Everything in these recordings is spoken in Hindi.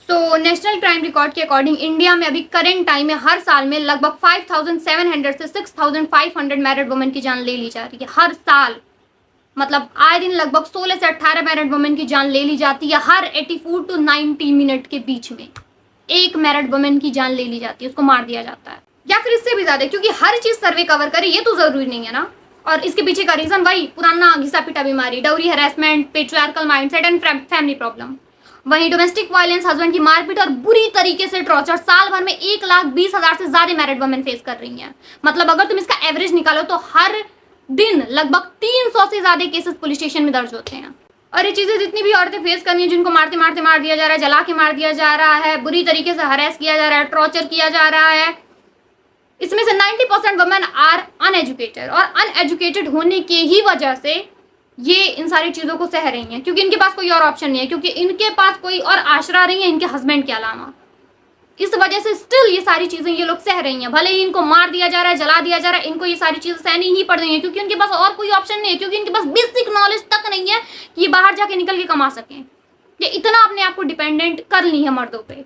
सो नेशनल क्राइम रिकॉर्ड के अकॉर्डिंग इंडिया में अभी करंट टाइम में हर साल में लगभग 5,700 से 6,500 मैरिड वुमेन की जान ले ली जा रही है हर साल। मतलब आए दिन लगभग 16 से 18 मैरिड वुमेन की जान ले ली जाती है हर 84 टू 90 मिनट के बीच में। एक मैरिड वुमेन की जान ले ली जाती है, उसको मार दिया जाता है, या फिर इससे भी ज्यादा, क्योंकि हर चीज सर्वे कवर करे ये तो जरूरी नहीं है ना। और इसके पीछे का रीजन वही पुराना घिसा पिटा बीमारी, dowry harassment, patriarchal mindset and family problem. वहीं डोमेस्टिक वायलेंस, हस्बैंड की मारपीट और बुरी तरीके से टॉर्चर साल भर में 1,20,000 से ज्यादा मैरिड वुमेन फेस कर रही हैं। मतलब अगर तुम इसका एवरेज निकालो तो हर दिन लगभग 300 से ज्यादा केसेस पुलिस स्टेशन में दर्ज होते हैं। और ये चीजें जितनी भी औरतें फेस करनी है, जिनको मारते मारते मार दिया जा रहा है, जला के मार दिया जा रहा है, बुरी तरीके से हरेस किया जा रहा है, टॉर्चर किया जा रहा है, इसमें से 90% वुमेन आर अनएजुकेटेड। और अनएजुकेटेड होने के ही वजह से ये इन सारी चीजों को सह रही हैं, क्योंकि इनके पास कोई और ऑप्शन नहीं है, क्योंकि इनके पास कोई और आसरा नहीं है इनके हस्बैंड के अलावा। इस वजह से स्टिल ये सारी चीजें ये लोग सह रही हैं, भले ही इनको मार दिया जा रहा है, जला दिया जा रहा है, इनको ये सारी चीजें सहनी ही पड़ रही हैं, क्योंकि उनके पास और कोई ऑप्शन नहीं है, क्योंकि इनके पास बेसिक नॉलेज तक नहीं है कि ये बाहर जाके निकल के कमा सकें। ये इतना अपने आप को डिपेंडेंट कर ली है मर्दों पे।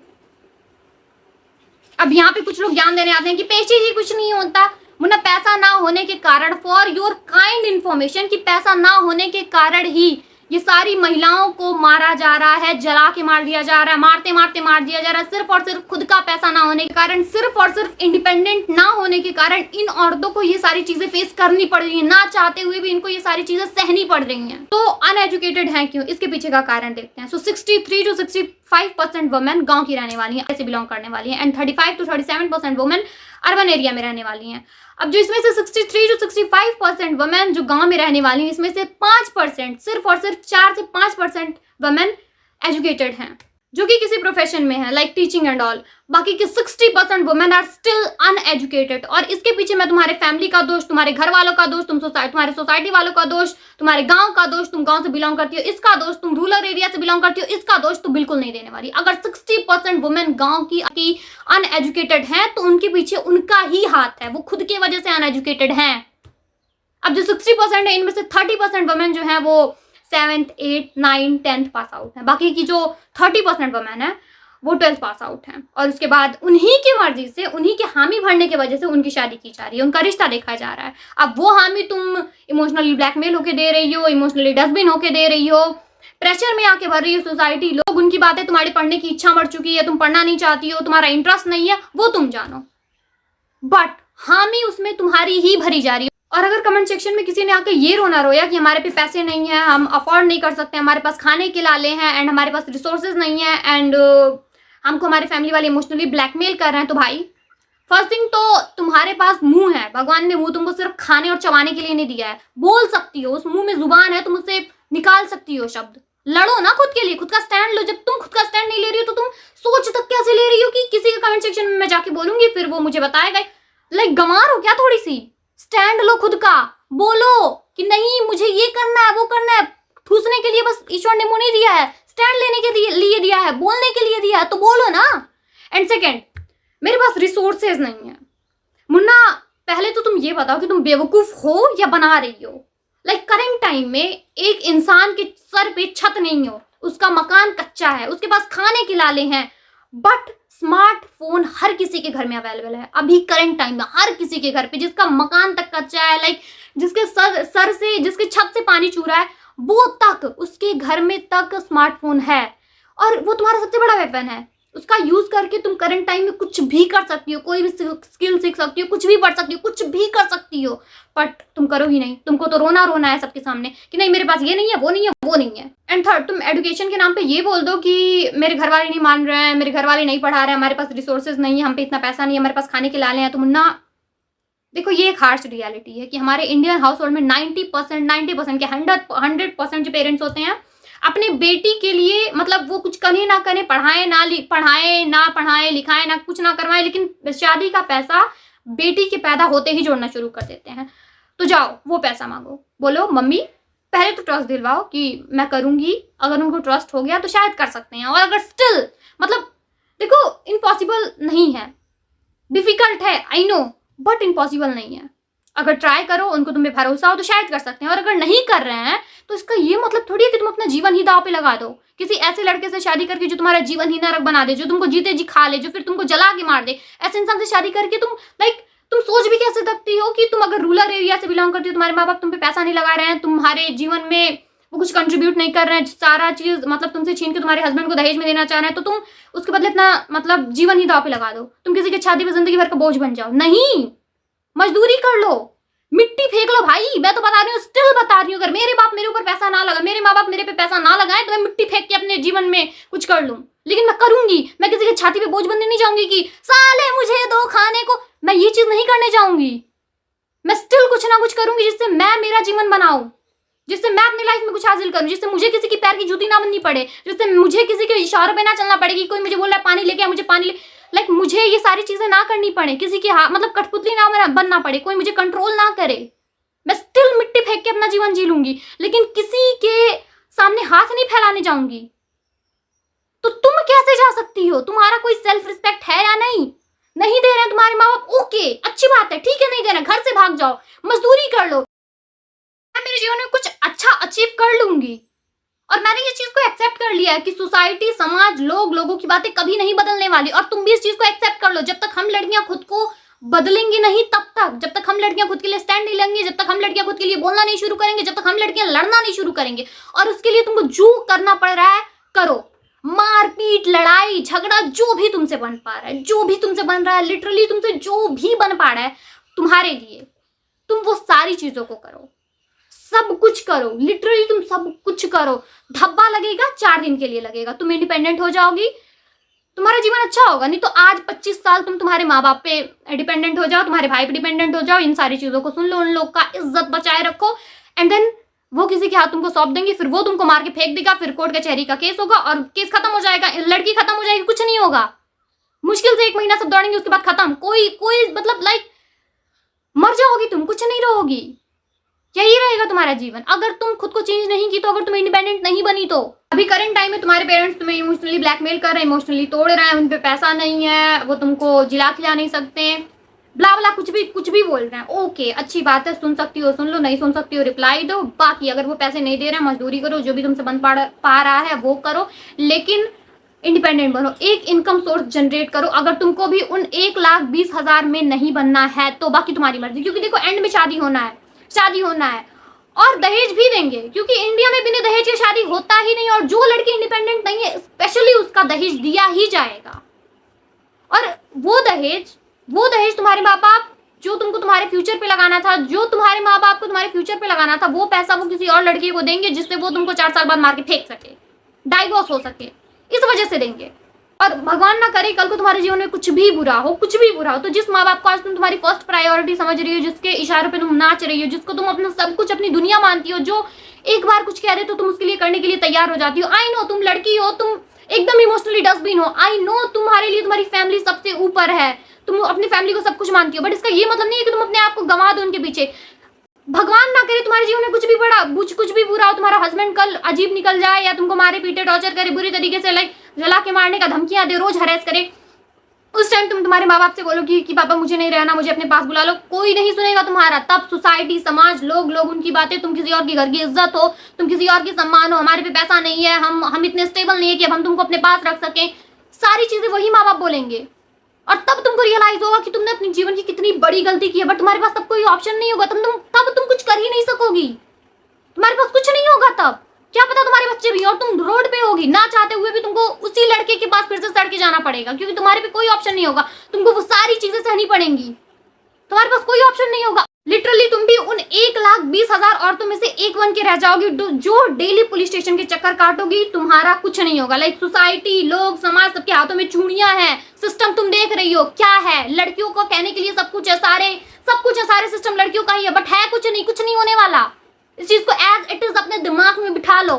अब यहाँ पे कुछ लोग ज्ञान देने आते हैं कि पैसे ही कुछ नहीं होता, मुन्ना पैसा ना होने के कारण, फॉर योर काइंड इन्फॉर्मेशन, कि पैसा ना होने के कारण ही ये सारी महिलाओं को मारा जा रहा है, जला के मार दिया जा रहा है, मारते मारते मार दिया जा रहा है, सिर्फ और सिर्फ खुद का पैसा ना होने के कारण, सिर्फ और सिर्फ इंडिपेंडेंट ना होने के कारण इन औरतों को ये सारी चीजें फेस करनी पड़ रही है, ना चाहते हुए भी इनको ये सारी चीजें सहनी पड़ रही हैं। तो अनएजुकेटेड हैं क्यों, इसके पीछे का कारण देखते हैं। सो 63 to 65% वुमेन गांव की रहने वाली हैं, ऐसे बिलोंग करने वाली हैं, and 35 to 37% women urban area में रहने वाली हैं। अब जो इसमें से 63 to 65% वुमेन जो गांव में रहने वाली हैं, इसमें से 5%, सिर्फ और सिर्फ 4 से 5% वुमेन एजुकेटेड हैं, जो कि किसी प्रोफेशन में है, लाइक टीचिंग एंड ऑल। बाकी के 60% वुमेन आर स्टिल अनएजुकेटेड। और इसके पीछे मैं तुम्हारे फैमिली का दोष, तुम्हारे घर वालों का दोष, तुम्हारे सोसाइटी वालों का दोष, तुम्हारे गांव का दोष, तुम गांव से बिलोंग करती हो इसका दोष, तुम रूरल एरिया से बिलोंग करती हो इसका दोष तो बिल्कुल नहीं देने वाली। अगर 60% वुमेन गांव की अनएजुकेटेड हैं तो उनके पीछे उनका ही हाथ है, वो खुद की वजह से अनएजुकेटेड हैं। अब जो 60% है, इनमें से 30% वुमेन जो है वो 7th, 8th, 9th, 10th pass out है। बाकी की जो 30% वुमेन है वो 12th पास आउट है। और उसके बाद उन्हीं की मर्जी से, उन्हीं के हामी भरने की वजह से उनकी शादी की जा रही है, उनका रिश्ता देखा जा रहा है। अब वो हामी तुम इमोशनली ब्लैकमेल होके दे रही हो, इमोशनली डस्टबिन होके दे रही हो, प्रेशर में आके भर रही हो सोसाइटी, लोग उनकी बातें, तुम्हारी पढ़ने की इच्छा मर चुकी है, तुम पढ़ना नहीं चाहती हो, तुम्हारा इंटरेस्ट नहीं है, वो तुम जानो, बट हामी उसमें तुम्हारी ही भरी जा रही है। और अगर कमेंट सेक्शन में किसी ने आकर ये रोना रोया कि हमारे पे पैसे नहीं है, हम अफोर्ड नहीं कर सकते, हमारे पास खाने के लाले हैं एंड हमारे पास रिसोर्सेज नहीं है एंड हमको हमारे फैमिली वाले इमोशनली ब्लैकमेल कर रहे हैं, तो भाई फर्स्ट थिंग तो तुम्हारे पास मुंह है, भगवान ने मुंह तुमको सिर्फ खाने और चबाने के लिए नहीं दिया है, बोल सकती हो, उस मुंह में जुबान है, तुम उससे निकाल सकती हो शब्द, लड़ो ना खुद के लिए, खुद का स्टैंड लो। जब तुम खुद का स्टैंड नहीं ले रही हो तो तुम सोच तक कैसे ले रही हो कि किसी के कमेंट सेक्शन में मैं जाके बोलूंगी फिर वो मुझे बताएगा? लाइक गंवार हो क्या थोड़ी सी? स्टैंड लो खुद का, बोलो कि नहीं मुझे ये करना है वो करना है। ठूसने के लिए बस ईश्वर ने मुंह नहीं दिया है, स्टैंड लेने के लिए दिया है, बोलने के लिए दिया है, तो बोलो ना। एंड सेकेंड, मेरे पास रिसोर्सेज नहीं है। मुन्ना पहले तो तुम ये बताओ कि तुम बेवकूफ हो या बना रही हो। लाइक करंट टाइम में एक इंसान के सर पे छत नहीं हो, उसका मकान कच्चा है, उसके पास खाने के लाले हैं, बट स्मार्टफोन हर किसी के घर में अवेलेबल है। अभी करंट टाइम में हर किसी के घर पे, जिसका मकान तक कच्चा है, लाइक जिसके सर से, जिसके छत से पानी चू रहा है, वो तक, उसके घर में तक स्मार्टफोन है और वो तुम्हारा सबसे बड़ा वेपन है। उसका यूज करके तुम करंट टाइम में कुछ भी कर सकती हो, कोई भी स्किल सीख सकती हो, कुछ भी पढ़ सकती हो, कुछ भी कर सकती हो, बट तुम करो ही नहीं। तुमको तो रोना रोना है सबके सामने कि नहीं मेरे पास ये नहीं है, वो नहीं है, वो नहीं है। एंड थर्ड, तुम एजुकेशन के नाम पे ये बोल दो कि मेरे घर वाले नहीं मान रहे हैं, मेरे घर वाले नहीं पढ़ा रहे हैं, हमारे पास रिसोर्सेज नहीं है, हम पे इतना पैसा नहीं है, हमारे पास खाने के लाले हैं। तो मुन्ना देखो, ये एक हार्श रियलिटी है कि हमारे इंडियन हाउस होल्ड में 90% के 100% जो पेरेंट्स होते हैं अपने बेटी के लिए, मतलब वो कुछ करें ना करें, पढ़ाएं ना पढ़ाएं, लिखाएं ना, कुछ ना करवाएं, लेकिन शादी का पैसा बेटी के पैदा होते ही जोड़ना शुरू कर देते हैं। तो जाओ वो पैसा मांगो, बोलो मम्मी पहले तो ट्रस्ट दिलवाओ कि मैं करूंगी, अगर उनको ट्रस्ट हो गया तो शायद कर सकते हैं। और अगर स्टिल, मतलब देखो इम्पॉसिबल नहीं है, डिफिकल्ट है आई नो, बट इम्पॉसिबल नहीं है। अगर ट्राई करो, उनको तुम पे भरोसा हो तो शायद कर सकते हैं, और अगर नहीं कर रहे हैं तो इसका ये मतलब थोड़ी है कि तुम अपना जीवन ही दांव पे लगा दो किसी ऐसे लड़के से शादी करके जो तुम्हारा जीवन ही नरक बना दे, जो तुमको जीते जी खा ले, जो फिर तुमको जला के मार दे। ऐसे इंसान से शादी करके तुम तुम सोच भी कैसे सकती हो कि तुम अगर रूरल एरिया से बिलोंग करती हो, तुम्हारे माँ बाप तुम पे पैसा नहीं लगा रहे हैं, तुम्हारे जीवन में वो कुछ कंट्रीब्यूट नहीं कर रहे हैं, सारा चीज मतलब तुमसे छीन के तुम्हारे हस्बैंड को दहेज में देना चाह रहे हैं, तो तुम उसके बदले अपना जीवन ही दांव पे लगा दो, तुम किसी की शादी में जिंदगी भर का बोझ बन जाओ। नहीं, मजदूरी कर लो, मिट्टी फेंक लो भाई। मैं तो बता रही हूँ, स्टिल बता रही हूँ, अगर मेरे बाप मेरे ऊपर पैसा ना लगा, मेरे माँ बाप मेरे पे पैसा ना लगाए तो मैं मिट्टी फेंक के अपने जीवन में कुछ कर लूं, लेकिन मैं करूंगी। मैं किसी की छाती पे बोझ बनने नहीं जाऊंगी कि साले मुझे दो खाने को, मैं ये चीज नहीं करने जाऊंगी। मैं स्टिल कुछ ना कुछ करूंगी जिससे मैं मेरा जीवन बनाऊं, जिससे मैं अपनी लाइफ में कुछ हासिल करूं, जिससे मुझे किसी की पैर की जूती ना बननी पड़े, जिससे मुझे किसी के इशारों पे ना चलना पड़े कि कोई मुझे बोल रहा है पानी लेके आ, मुझे पानी मुझे ये सारी चीजें ना करनी पड़े, किसी की मतलब कठपुतली ना बनना पड़े, कोई मुझे कंट्रोल ना करे। मैं स्टिल मिट्टी फेंक के अपना जीवन जी लूंगी, लेकिन किसी के सामने हाथ नहीं फैलाने जाऊंगी। तो तुम कैसे जा सकती हो? तुम्हारा कोई सेल्फ रिस्पेक्ट है या नहीं? नहीं दे रहे हैं तुम्हारे माँ बाप, ओके अच्छी बात है, ठीक है, नहीं दे रहे, घर से भाग जाओ, मजदूरी कर लो, मैं मेरे जीवन में कुछ अच्छा अचीव कर लूंगी। और मैंने ये चीज को एक्सेप्ट कर लिया है कि सोसाइटी, समाज, लोगों की बातें कभी नहीं बदलने वाली, और तुम भी इस चीज को एक्सेप्ट कर लो। जब तक हम लड़कियां खुद को बदलेंगी नहीं, तब तक, जब तक हम लड़कियां खुद के लिए स्टैंड नहीं लेंगे, जब तक हम लड़कियां खुद के लिए बोलना नहीं शुरू करेंगे, जब तक हम लड़कियां लड़ना नहीं शुरू करेंगे, और उसके लिए तुमको जो करना पड़ रहा है करो, मारपीट, लड़ाई, झगड़ा, जो भी तुमसे बन पा रहा है, जो भी तुमसे बन रहा है, लिटरली तुमसे जो भी बन पा रहा है तुम्हारे लिए, तुम वो सारी चीजों को करो, सब कुछ करो, लिटरली तुम सब कुछ करो। धब्बा लगेगा, 4 दिन के लिए लगेगा, तुम इंडिपेंडेंट हो जाओगी, तुम्हारा जीवन अच्छा होगा। नहीं तो आज 25 साल तुम तुम्हारे माँ बाप पे डिपेंडेंट हो जाओ, तुम्हारे भाई पे डिपेंडेंट हो जाओ, इन सारी चीजों को सुन लो, उन लोग का इज्जत बचाए रखो, एंड देन वो किसी के हाथ तुमको सौंप देंगे, फिर वो तुमको मार के फेंक देगा, फिर कोर्ट कचहरी का केस होगा और केस खत्म हो जाएगा, लड़की खत्म हो जाएगी, कुछ नहीं होगा, मुश्किल से 1 महीना सब दौड़ेंगे, उसके बाद खत्म, कोई मतलब मर जाओगी तुम, कुछ नहीं रहोगी। यही रहेगा तुम्हारा जीवन अगर तुम खुद को चेंज नहीं की तो, अगर तुम इंडिपेंडेंट नहीं बनी तो। अभी करंट टाइम में तुम्हारे पेरेंट्स तुम्हें इमोशनली ब्लैकमेल कर रहे हैं, इमोशनली तोड़ रहे हैं, उन पे पैसा नहीं है, वो तुमको जिला खिला नहीं सकते, ब्ला ब्ला कुछ भी बोल रहे हैं, ओके अच्छी बात है, सुन सकती हो सुन लो, नहीं सुन सकती हो रिप्लाई दो। बाकी अगर वो पैसे नहीं दे रहे हैं, मजदूरी करो, जो भी तुमसे बन पा रहा है वो करो, लेकिन इंडिपेंडेंट बनो, एक इनकम सोर्स जनरेट करो। अगर तुमको भी उन 1,20,000 में नहीं बनना है तो बाकी तुम्हारी मर्जी, क्योंकि देखो एंड में शादी होना है और दहेज भी देंगे, क्योंकि इंडिया में बिना दहेज के शादी होता ही नहीं, और जो लड़की इंडिपेंडेंट नहीं है स्पेशली उसका दहेज दिया ही जाएगा। और वो दहेज तुम्हारे माँ बाप जो तुमको तुम्हारे फ्यूचर पे लगाना था, जो तुम्हारे माँ बाप को तुम्हारे फ्यूचर पे लगाना था, वो पैसा वो किसी और लड़की को देंगे जिससे वो तुमको 4 साल बाद मार के फेंक सके, डाइवोर्स हो सके, इस वजह से देंगे। और भगवान ना करे कल को तुम्हारे जीवन में कुछ भी बुरा हो, तो जिस माँ बाप को आज तुम तुम्हारी फर्स्ट प्रायोरिटी समझ रही हो, जिसके इशारों पे तुम नाच रही हो, जिसको तुम अपना सब कुछ, अपनी दुनिया मानती हो, जो एक बार कुछ कह रहे तो तुम उसके लिए करने के लिए तैयार हो जाती हो। आई नो तुम लड़की हो, तुम एकदम इमोशनली डस्टबिन हो, आई नो तुम्हारे लिए तुम्हारी फैमिली सबसे ऊपर है, तुम अपनी फैमिली को सब कुछ मानती हो, बट इसका ये मतलब नहीं है कि तुम अपने आप को गंवा दो उनके पीछे। भगवान ना करे तुम्हारे जीवन में कुछ भी बुरा हो, तुम्हारा हस्बैंड कल अजीब निकल जाए या तुमको मारे पीटे, टॉर्चर करे, बुरी तरीके से जला के मारने का धमकियां दे, रोज हरेस करे, उस टाइम तुम तुम्हारे माँ बाप से बोलो कि पापा मुझे नहीं रहना, मुझे अपने पास बुला लो, कोई नहीं सुनेगा तुम्हारा। तब सोसाइटी, समाज, लोग उनकी बातें, तुम किसी और के घर की इज्जत हो, तुम किसी और की सम्मान हो, हमारे पे पैसा नहीं है, हम इतने स्टेबल नहीं है कि अब हम तुमको अपने पास रख सकें, सारी चीजें वही माँ बाप बोलेंगे। और तब तुमको रियलाइज होगा कि तुमने अपने जीवन की कितनी बड़ी गलती की है, बट तुम्हारे पास तब कोई ऑप्शन नहीं होगा, तब तुम कुछ कर ही नहीं सकोगी, तुम्हारे पास कुछ नहीं होगा तब। क्या पता तुम्हारे बच्चे भी और तुम रोड पे होगी, ना चाहते हुए भी तुमको उसी लड़के के पास फिर से सड़ के जाना पड़ेगा, क्योंकि तुम्हारे पे कोई ऑप्शन नहीं होगा, तुमको वो सारी चीजें सहनी पड़ेंगी, तुम्हारे पास कोई ऑप्शन नहीं होगा। लिटरली तुम भी उन 1,20,000 औरतों में से एक बन के रह जाओगी जो डेली पुलिस स्टेशन के चक्कर काटोगी, तुम्हारा कुछ नहीं होगा। सोसाइटी, लोग, समाज, सबके हाथों में चूड़ियां हैं, सिस्टम तुम देख रही हो क्या है, लड़कियों को कहने के लिए सब कुछ है, सारे सिस्टम लड़कियों का ही है, बट है कुछ नहीं होने वाला। इस चीज को एज इट इज अपने दिमाग में बिठा लो।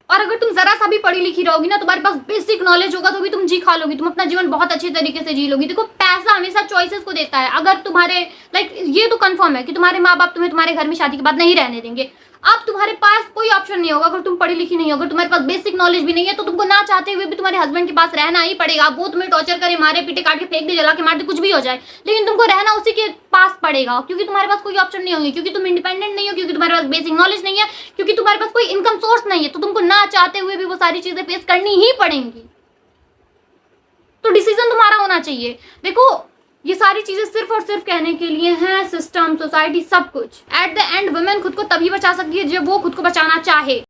और अगर तुम जरा सा भी पढ़ी लिखी रहोगी ना, तुम्हारे पास बेसिक नॉलेज होगा तो भी तुम जी खा लोगी, तुम अपना जीवन बहुत अच्छे तरीके से जी लोगी। देखो पैसा हमेशा चॉइसेस को देता है। अगर तुम्हारे ये तो कंफर्म है कि तुम्हारे माँ बाप तुम्हें तुम्हारे घर में शादी के बाद नहीं रहने देंगे, अब तुम्हारे पास कोई ऑप्शन नहीं होगा अगर तुम पढ़ी लिखी नहीं हो, अगर तुम्हारे पास बेसिक नॉलेज भी नहीं है तो तुमको ना चाहते हुए भी तुम्हारे हस्बैंड के पास रहना ही पड़ेगा। वो तुम्हें टॉर्चर करे, मारे पीटे, काट के फेंक दे, जला के मार दे, कुछ भी हो जाए, लेकिन तुमको रहना उसी के पास पड़ेगा, क्योंकि तुम्हारे पास कोई ऑप्शन नहीं होंगे, क्योंकि तुम इंडिपेंडेंट नहीं हो, क्योंकि तुम्हारे पास बेसिक नॉलेज नहीं है, क्योंकि तुम्हारे पास कोई इनकम सोर्स नहीं है, तो तुमको ना चाहते हुए भी वो सारी चीजें फेस करनी ही पड़ेंगी। तो डिसीजन तुम्हारा होना चाहिए। देखो, ये सारी चीजें सिर्फ और सिर्फ कहने के लिए हैं, सिस्टम, सोसाइटी, सब कुछ। एट द एंड वुमेन खुद को तभी बचा सकती है जब वो खुद को बचाना चाहे।